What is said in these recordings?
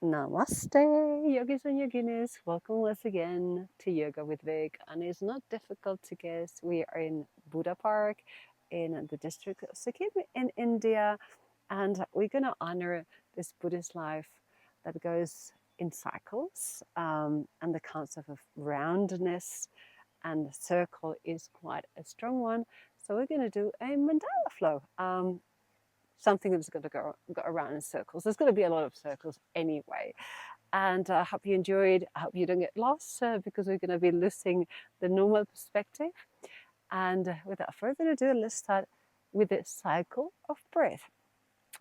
Namaste, yogis and yoginis. Welcome once again to Yoga with Vic. And it's not difficult to guess. We are in Buddha Park in the district of Sikkim in India. And we're going to honor this Buddhist life that goes in cycles. And the concept of roundness and the circle is quite a strong one. So we're going to do a Mandala Flow. Something that's going to go around in circles. There's going to be a lot of circles anyway. And I hope you enjoyed. I hope you don't get lost because we're going to be losing the normal perspective. And without further ado, let's start with the cycle of breath.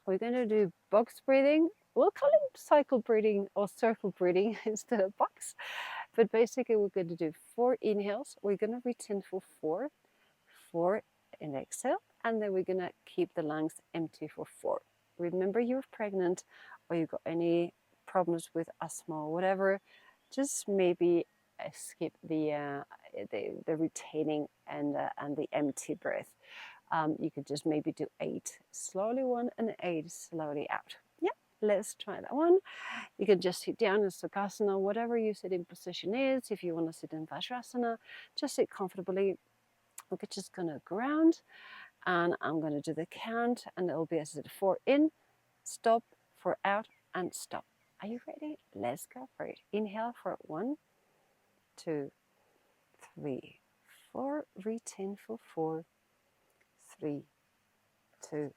We're going to do box breathing. We'll call it cycle breathing or circle breathing instead of box. But basically, we're going to do 4 inhales. We're going to retain for 4, 4 in exhale, and then we're gonna keep the lungs empty for 4. Remember, you're pregnant or you got any problems with asthma or whatever, just maybe skip the retaining and the empty breath. You could just maybe do 8 slowly 1 and 8 slowly out. Yeah, let's try that one. You can just sit down in Sukhasana, whatever your sitting position is. If you want to sit in Vajrasana, just sit comfortably. We're just going to ground, and I'm going to do the count, and it'll be as I said, 4 in, stop, 4 out, and stop. Are you ready? Let's go for it. Inhale for 1, 2, 3, 4. Retain for 4, 3, 2,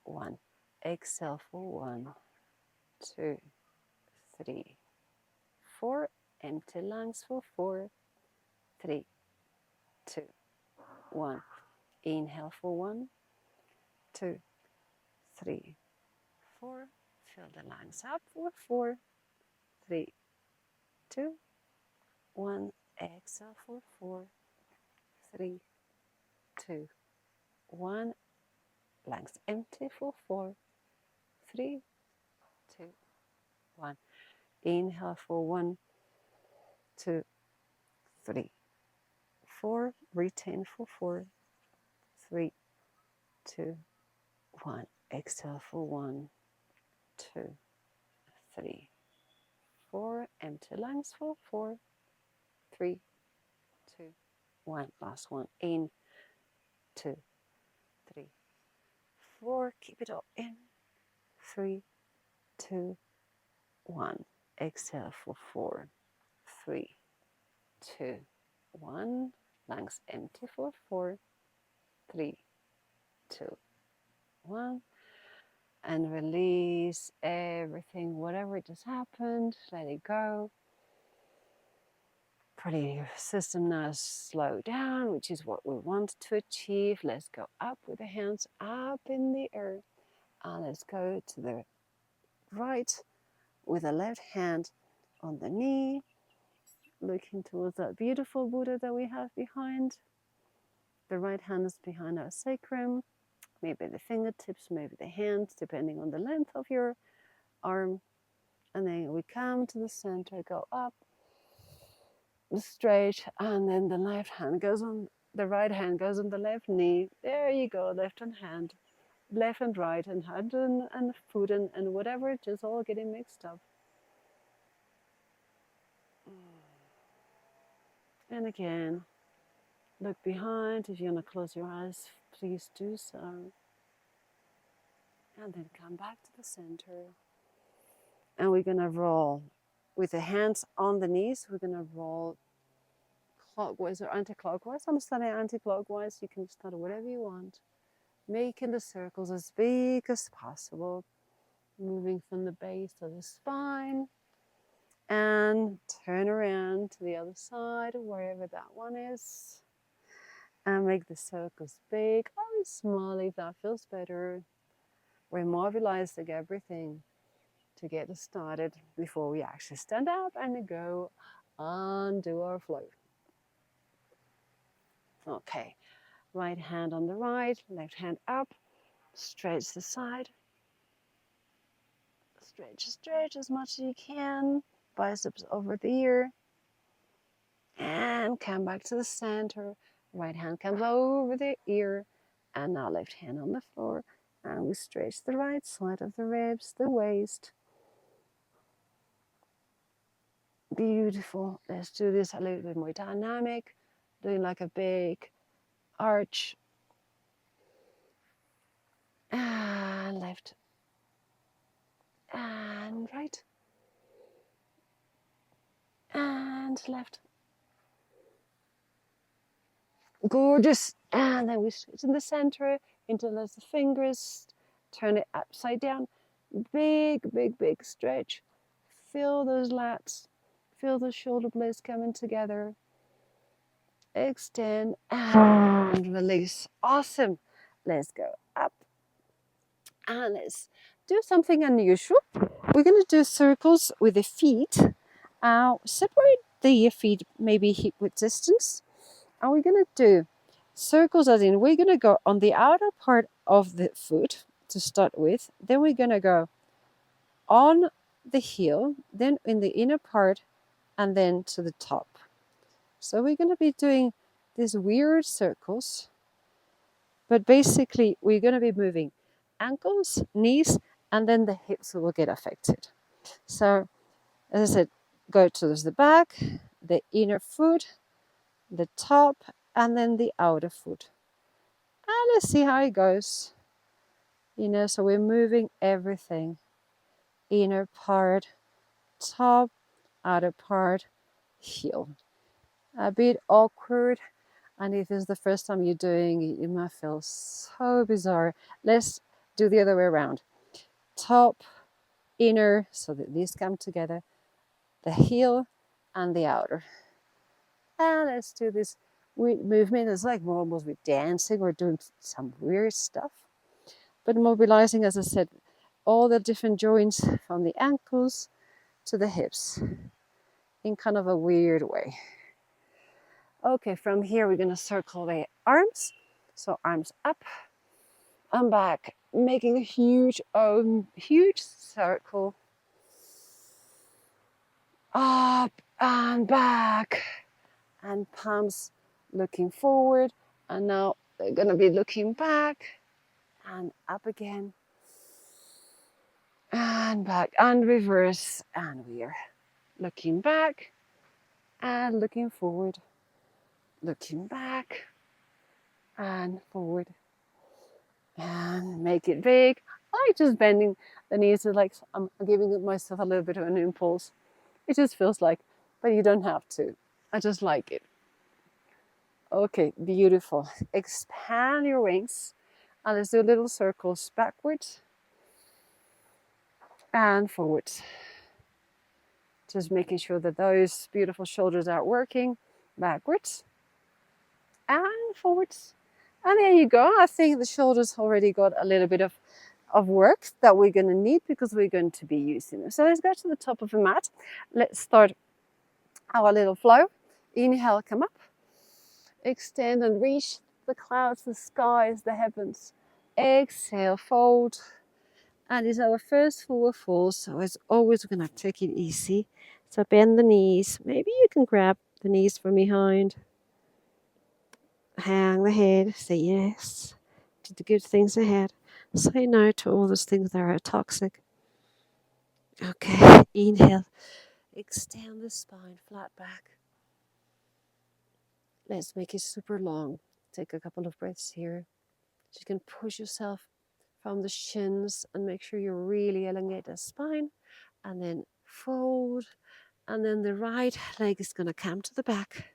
1. Exhale for 1, 2, 3, 4. Empty lungs for 4, 3, 2, 1. Inhale for 1, 2, 3, 4. Fill the lungs up for 4, 3, 2, 1. Exhale for 4, 3, 2, 1. Lungs empty for 4, 3, 2, 1. Inhale for 1, 2, 3, 4. Retain for 4, 3, 2, 1. Exhale for 1, 2, 3, 4. Empty lungs for 4, 3, 2, 1. Last one. In, 2, 3, 4. Keep it all in. 3, 2, 1. Exhale for 4, 3, 2, 1. Lungs empty for 4, 3, 2, 1. And release everything, whatever just happened. Let it go. Pretty your system now slow down, which is what we want to achieve. Let's go up with the hands up in the air. And let's go to the right with the left hand on the knee, looking towards that beautiful Buddha that we have behind. The right hand is behind our sacrum, maybe the fingertips, maybe the hands, depending on the length of your arm. And then we come to the center, go up, straight, and then the right hand goes on the left knee. There you go, left hand, left and right, and hand and foot and whatever, just all getting mixed up. And again, look behind. If you want to close your eyes, please do so. And then come back to the center. And we're going to roll with the hands on the knees. We're going to roll clockwise or anti-clockwise. I'm starting anti-clockwise. You can start whatever you want. Making the circles as big as possible. Moving from the base of the spine. And turn around to the other side, wherever that one is. And make the circles big or small if that feels better. We're mobilizing everything to get us started before we actually stand up and go and do our flow. Okay, right hand on the right, left hand up, stretch the side. Stretch as much as you can, biceps over the ear. And come back to the center. Right hand comes over the ear. And now left hand on the floor. And we stretch the right side of the ribs, the waist. Beautiful. Let's do this a little bit more dynamic, doing like a big arch. And left. And right. And left. Gorgeous. And then we switch in the center, interlace the fingers, turn it upside down. Big, big, big stretch. Feel those lats. Feel the shoulder blades coming together. Extend and release. Awesome. Let's go up. And let's do something unusual. We're going to do circles with the feet. Separate the feet maybe hip width distance. And we're going to do circles, as in we're going to go on the outer part of the foot to start with. Then we're going to go on the heel, then in the inner part, and then to the top. So we're going to be doing these weird circles. But basically, we're going to be moving ankles, knees, and then the hips will get affected. So, as I said, go towards the back, the inner foot, the top, and then the outer foot. And let's see how it goes. So we're moving everything. Inner part, top, outer part, heel. A bit awkward. And if it's the first time you're doing it, it might feel so bizarre. Let's do the other way around. Top, inner, so that these come together, the heel and the outer. And let's do this movement. It's like we're almost with dancing or doing some weird stuff. But mobilizing, as I said, all the different joints from the ankles to the hips in kind of a weird way. Okay, from here we're going to circle the arms. So arms up and back, making a huge circle. Up and back. And palms looking forward. And now they're going to be looking back and up again. And back and reverse. And we are looking back and looking forward. Looking back and forward. And make it big. I like just bending the knees. Like I'm giving myself a little bit of an impulse. It just feels like, but you don't have to. I just like it. Okay, beautiful. Expand your wings. And let's do little circles backwards and forwards. Just making sure that those beautiful shoulders are working. Backwards and forwards. And there you go. I think the shoulders already got a little bit of work that we're going to need because we're going to be using them. So let's go to the top of the mat. Let's start our little flow. Inhale, come up. Extend and reach the clouds, the skies, the heavens. Exhale, fold. And it's our first forward fold, so as always, we're going to take it easy. So bend the knees. Maybe you can grab the knees from behind. Hang the head. Say yes to the good things ahead. Say no to all those things that are toxic. Okay, inhale. Extend the spine, flat back. Let's make it super long. Take a couple of breaths here. So you can push yourself from the shins and make sure you really elongate the spine. And then fold. And then the right leg is going to come to the back.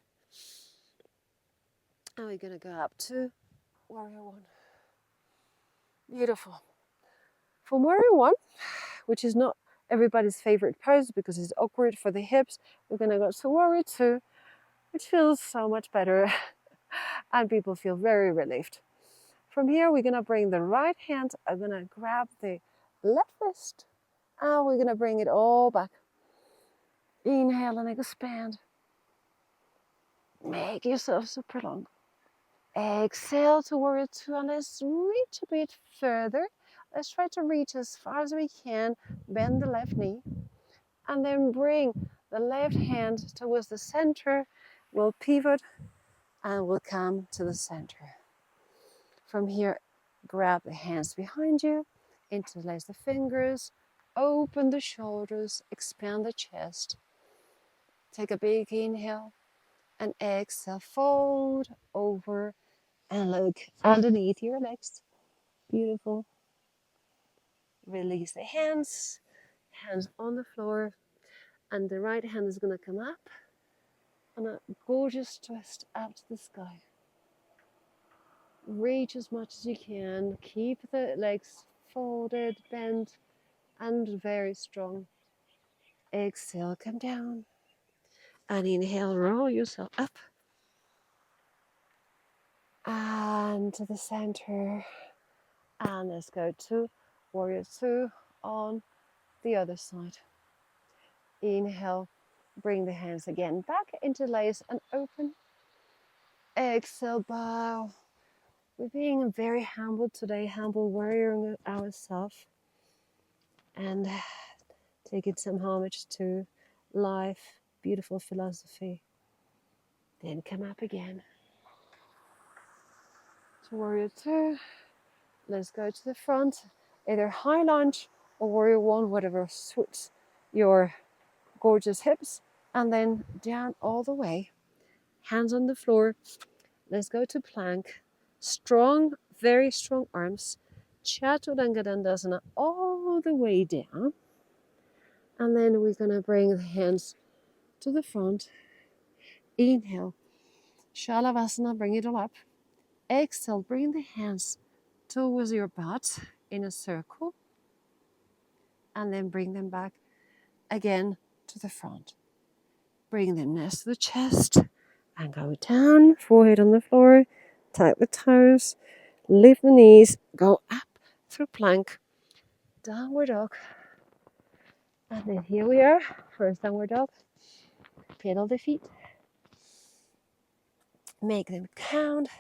And we're going to go up to warrior one. Beautiful. For warrior one, which is not everybody's favorite pose because it's awkward for the hips, we're going to go to warrior two, which feels so much better. And people feel very relieved. From here, we're going to bring the right hand. I'm going to grab the left wrist. And we're going to bring it all back. Inhale and expand. Make yourself super long. Exhale to warrior two, and let's reach a bit further. Let's try to reach as far as we can. Bend the left knee. And then bring the left hand towards the center. We'll pivot and we'll come to the center. From here, grab the hands behind you. Interlace the fingers. Open the shoulders. Expand the chest. Take a big inhale and exhale, fold over and look underneath your legs. Beautiful. Release the hands, hands on the floor, and the right hand is going to come up on a gorgeous twist up to the sky. Reach as much as you can. Keep the legs folded, bent, and very strong. Exhale, come down. And inhale, roll yourself up. And to the center. And let's go to warrior two on the other side. Inhale, bring the hands again back, interlace and open. Exhale, bow. We're being very humble today, humble warrior ourselves. And taking some homage to life, beautiful philosophy. Then come up again. To warrior two. Let's go to the front. Either high lunge or warrior one, whatever suits your gorgeous hips. And then down all the way. Hands on the floor. Let's go to plank. Strong, very strong arms. Chaturanga Dandasana all the way down. And then we're going to bring the hands to the front. Inhale. Shalavasana, bring it all up. Exhale, bring the hands towards your butt in a circle. And then bring them back again to the front. Bring them next to the chest and go down, forehead on the floor. Tuck the toes, lift the knees, go up through plank, downward dog. And then here we are, first downward dog. Pedal the feet. Make them count.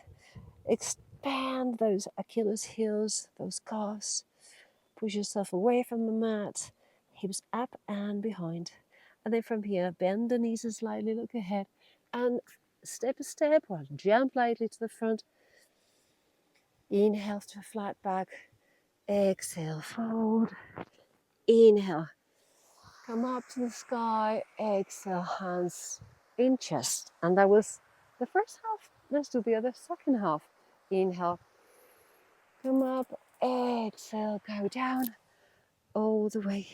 Expand those Achilles heels, those calves. Push yourself away from the mat. Hips up and behind. And then from here, bend the knees slightly, look ahead. And step a step or jump lightly to the front. Inhale to a flat back. Exhale, fold. Inhale. Come up to the sky. Exhale, hands in chest. And that was the first half. Let's do the other second half. Inhale. Come up. Exhale, go down. All the way.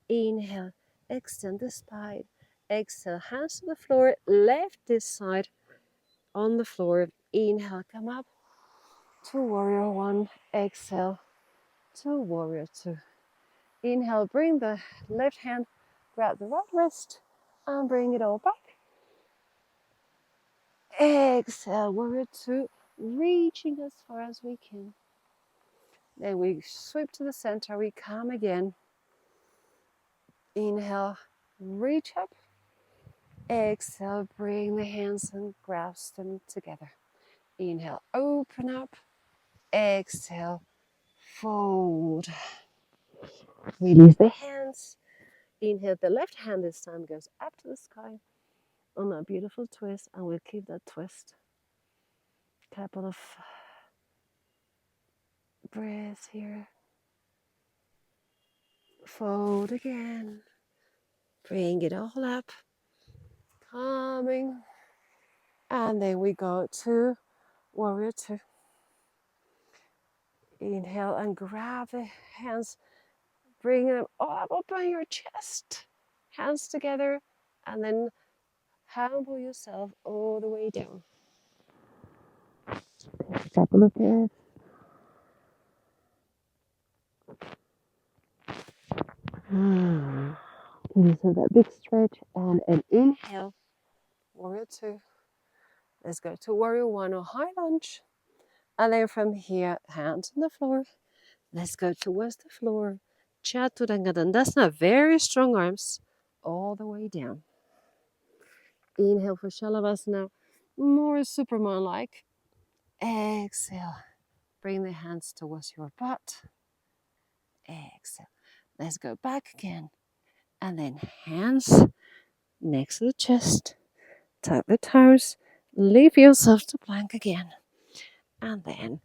Inhale. Extend the spine. Exhale, hands to the floor. Left this side on the floor. Inhale, come up to warrior one. Exhale to warrior two. Inhale, bring the left hand, grab the right wrist, and bring it all back. Exhale, warrior two, reaching as far as we can. Then we sweep to the center, we come again. Inhale, reach up. Exhale, bring the hands and grasp them together. Inhale, open up. Exhale, fold. Release the hands. Inhale, the left hand this time goes up to the sky on a beautiful twist, and we'll keep that twist. Couple of breaths here. Fold again. Bring it all up. Calming. And then we go to warrior two. Inhale and grab the hands. Bring them up on your chest. Hands together. And then humble yourself all the way down. Couple of breaths. So that big stretch and an inhale. Warrior two. Let's go to warrior one or high lunge. And then from here, hands on the floor. Let's go towards the floor. Chaturanga Dandasana, very strong arms all the way down. Inhale for Shalavasana, more Superman-like. Exhale, bring the hands towards your butt. Exhale. Let's go back again. And then hands next to the chest. Tuck the toes. Leave yourself to plank again. And then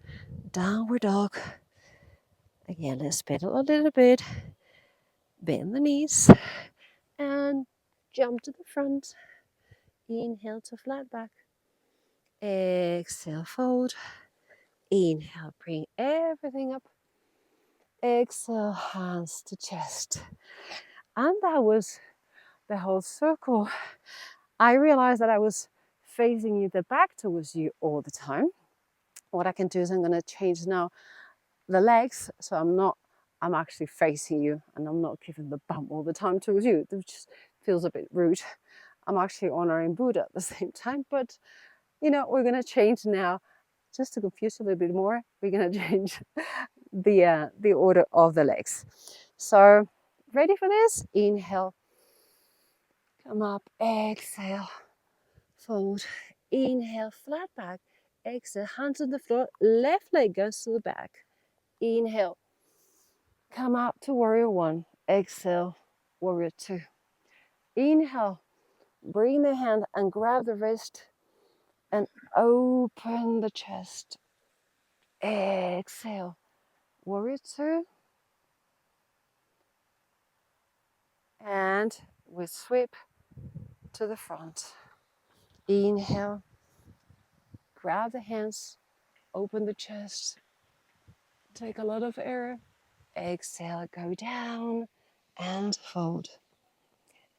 downward dog. Again, let's pedal a little bit. Bend the knees. And jump to the front. Inhale to flat back. Exhale, fold. Inhale, bring everything up. Exhale, hands to chest. And that was the whole circle. I realized that I was facing you the back towards you all the time. What I can do is I'm going to change now the legs, so I'm actually facing you and I'm not giving the bump all the time towards you. It just feels a bit rude. I'm actually honoring Buddha at the same time, but you know, we're going to change now, just to confuse you a little bit more. We're going to change the order of the legs. So ready for this? Inhale, come up, exhale, fold, inhale, flat back, exhale, hands on the floor, left leg goes to the back, inhale, come up to warrior one, exhale, warrior two, inhale, bring the hand and grab the wrist and open the chest, exhale, warrior two, and we sweep to the front, inhale, grab the hands, open the chest, take a lot of air, exhale, go down and fold.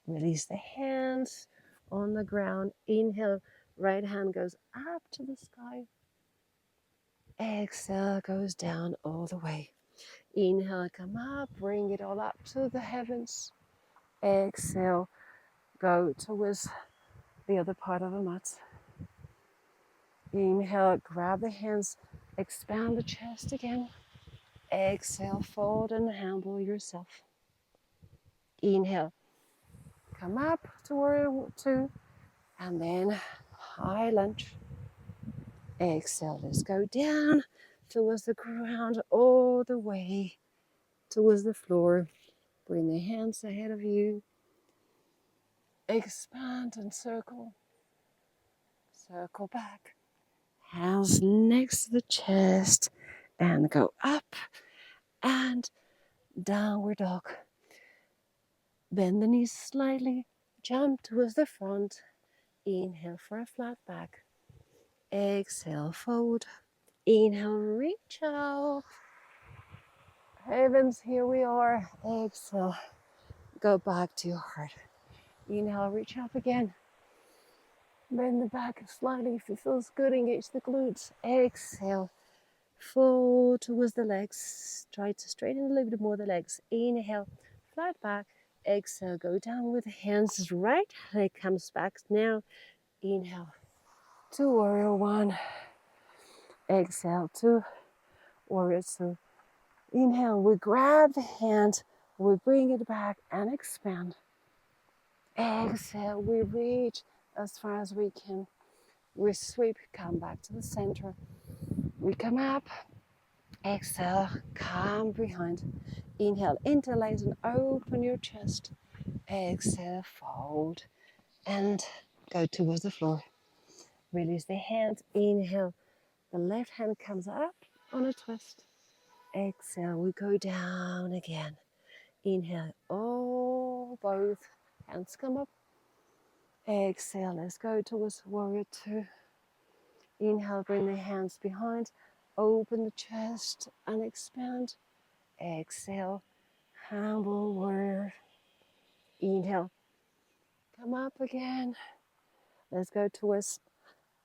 Release the hands on the ground. Inhale, right hand goes up to the sky. Exhale, goes down all the way. Inhale, come up, bring it all up to the heavens. Exhale, go towards the other part of the mat. Inhale, grab the hands, expand the chest again. Exhale, fold and humble yourself. Inhale, come up to warrior two, and then high lunge. Exhale, let's go down towards the ground, all the way towards the floor. Bring the hands ahead of you. Expand and circle. Circle back. Hands next to the chest and go up and downward dog. Bend the knees slightly. Jump towards the front. Inhale for a flat back. Exhale, fold. Inhale, reach out. Heavens, here we are. Exhale, go back to your heart. Inhale, reach up again. Bend the back slightly if it feels good. Engage the glutes. Exhale, fold towards the legs. Try to straighten a little bit more the legs. Inhale, flat back. Exhale, go down with the hands. Right leg comes back now. Inhale, to warrior one. Exhale, to warrior two. Inhale, we grab the hand, we bring it back and expand. Exhale, we reach as far as we can. We sweep, come back to the center. We come up. Exhale, come behind. Inhale, interlace and open your chest. Exhale, fold and go towards the floor. Release the hands. Inhale, the left hand comes up on a twist. Exhale, we go down again. Inhale, both hands come up. Exhale, let's go towards warrior two. Inhale, bring the hands behind. Open the chest and expand. Exhale, humble warrior. Inhale, come up again. Let's go towards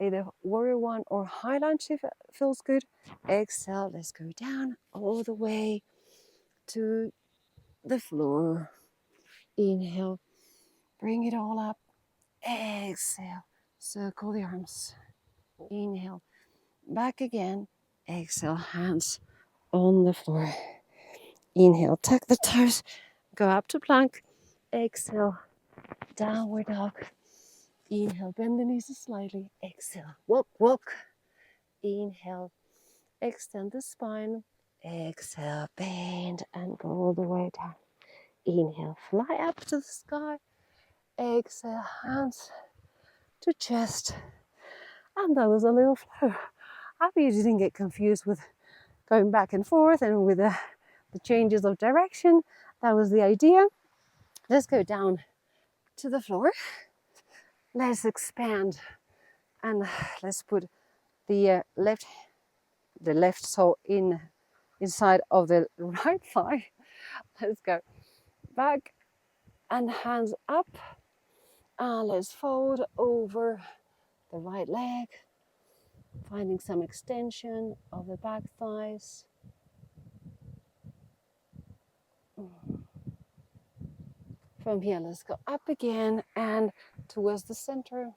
either warrior one or high lunge if it feels good. Exhale, let's go down all the way to the floor. Inhale, bring it all up. Exhale, circle the arms. Inhale, back again. Exhale, hands on the floor. Inhale, tuck the toes, go up to plank. Exhale, downward dog. Inhale, bend the knees slightly. Exhale, walk, walk. Inhale, extend the spine. Exhale, bend and go all the way down. Inhale, fly up to the sky. Exhale, hands to chest. And that was a little flow. I hope you didn't get confused with going back and forth and with the changes of direction. That was the idea. Let's go down to the floor. Let's expand and let's put the left sole inside of the right thigh. Let's go back and hands up. And let's fold over the right leg, finding some extension of the back thighs. From here, let's go up again and towards the center.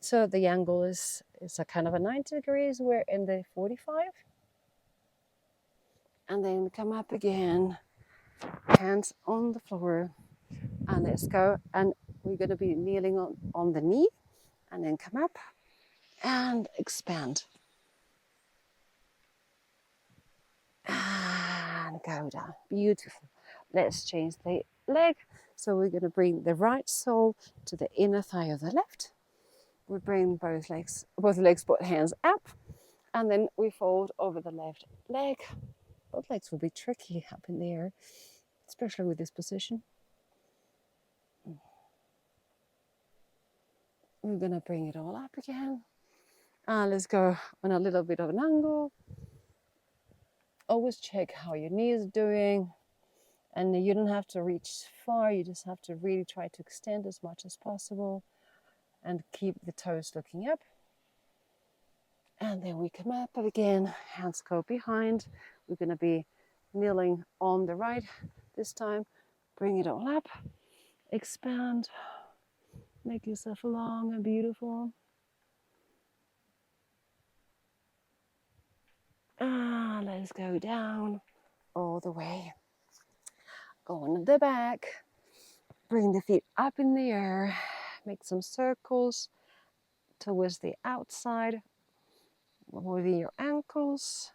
So the angle is a kind of a 90 degrees. We're in the 45. And then come up again, hands on the floor. And let's go. And we're going to be kneeling on the knee. And then come up and expand. And go down. Beautiful. Let's change the leg. So we're going to bring the right sole to the inner thigh of the left. We bring both hands up. And then we fold over the left leg. Both legs will be tricky up in the air, especially with this position. We're going to bring it all up again. Let's go on a little bit of an angle. Always check how your knee is doing. And you don't have to reach far. You just have to really try to extend as much as possible and keep the toes looking up. And then we come up again, hands go behind. We're going to be kneeling on the right this time. Bring it all up, expand, make yourself long and beautiful. Let's go down all the way. Go on the back, bring the feet up in the air, make some circles towards the outside with your ankles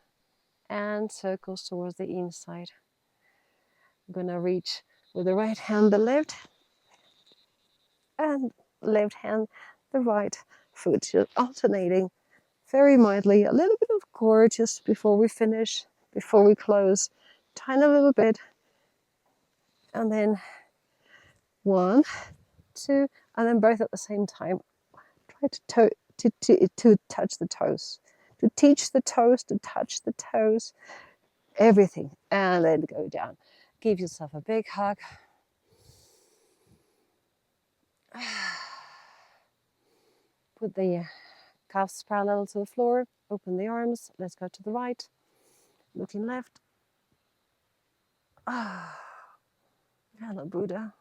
and circles towards the inside. I'm gonna reach with the right hand the left and left hand the right foot, just alternating very mildly, a little bit of core just before we finish, before we close, tiny little bit, and then 1, 2, and then both at the same time. Try to touch the toes, to teach the toes, to touch the toes, everything, and then go down. Give yourself a big hug. Put the calves parallel to the floor, open the arms, let's go to the right, looking left. Hello, Buddha.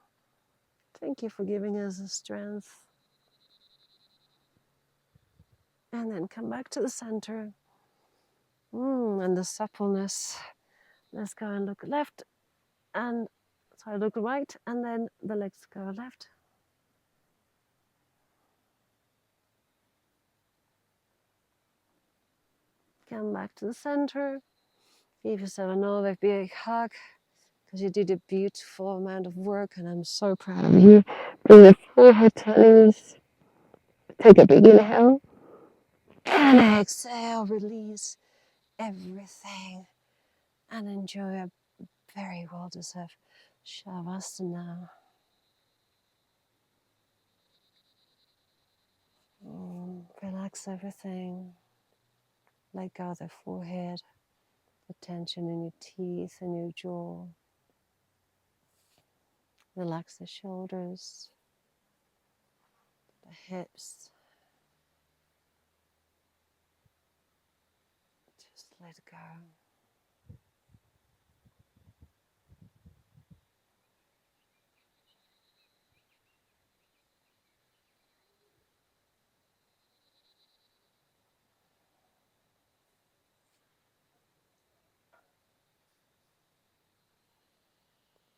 Thank you for giving us the strength. And then come back to the center. And the suppleness. Let's go and look left. And so look right, and then the legs go left. Come back to the center. Give yourself another big hug, because you did a beautiful amount of work, and I'm so proud of you. Bring the forehead to knees. Take a big inhale. And exhale, release everything. And enjoy a very well-deserved Shavasana. Relax everything. Let go of the forehead, the tension in your teeth and your jaw. Relax the shoulders, the hips. Just let go.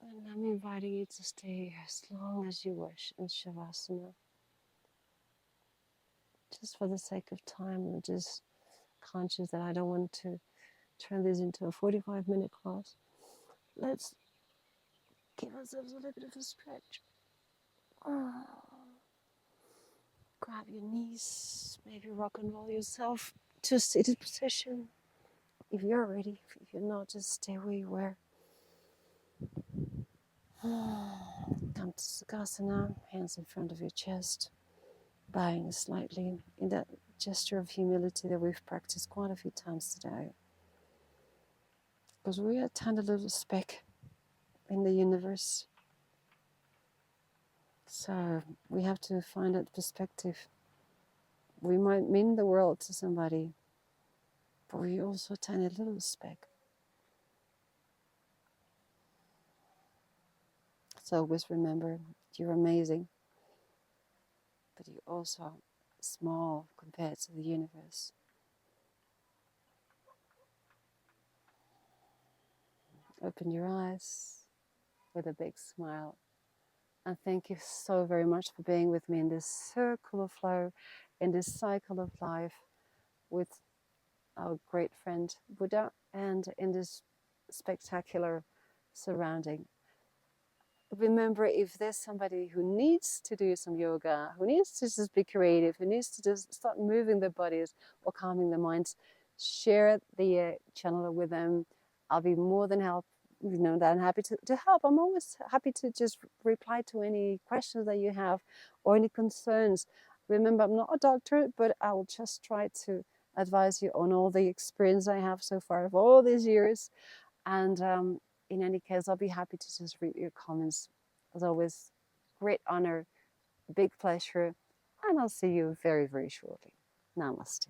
And I'm inviting you to stay as long as you wish in Shavasana. Just for the sake of time, I'm just conscious that I don't want to turn this into a 45-minute class. Let's give ourselves a little bit of a stretch. Grab your knees, maybe rock and roll yourself to a seated position. If you're ready, if you're not, just stay where you were. come to Sukhasana, hands in front of your chest, bowing slightly in that gesture of humility that we've practiced quite a few times today. Because we are a tiny little speck in the universe. So we have to find that perspective. We might mean the world to somebody, but we're also a tiny little speck. So always remember, you're amazing, but you're also small compared to the universe. Open your eyes with a big smile. And thank you so very much for being with me in this circle of flow, in this cycle of life with our great friend Buddha, and in this spectacular surrounding. Remember, if there's somebody who needs to do some yoga, who needs to just be creative, who needs to just start moving their bodies or calming their minds, share the channel with them. I'll be more than happy to help. I'm always happy to just reply to any questions that you have or any concerns. Remember, I'm not a doctor, but I will just try to advise you on all the experience I have so far of all these years. And in any case, I'll be happy to just read your comments. As always, great honor, big pleasure, and I'll see you very, very shortly. Namaste.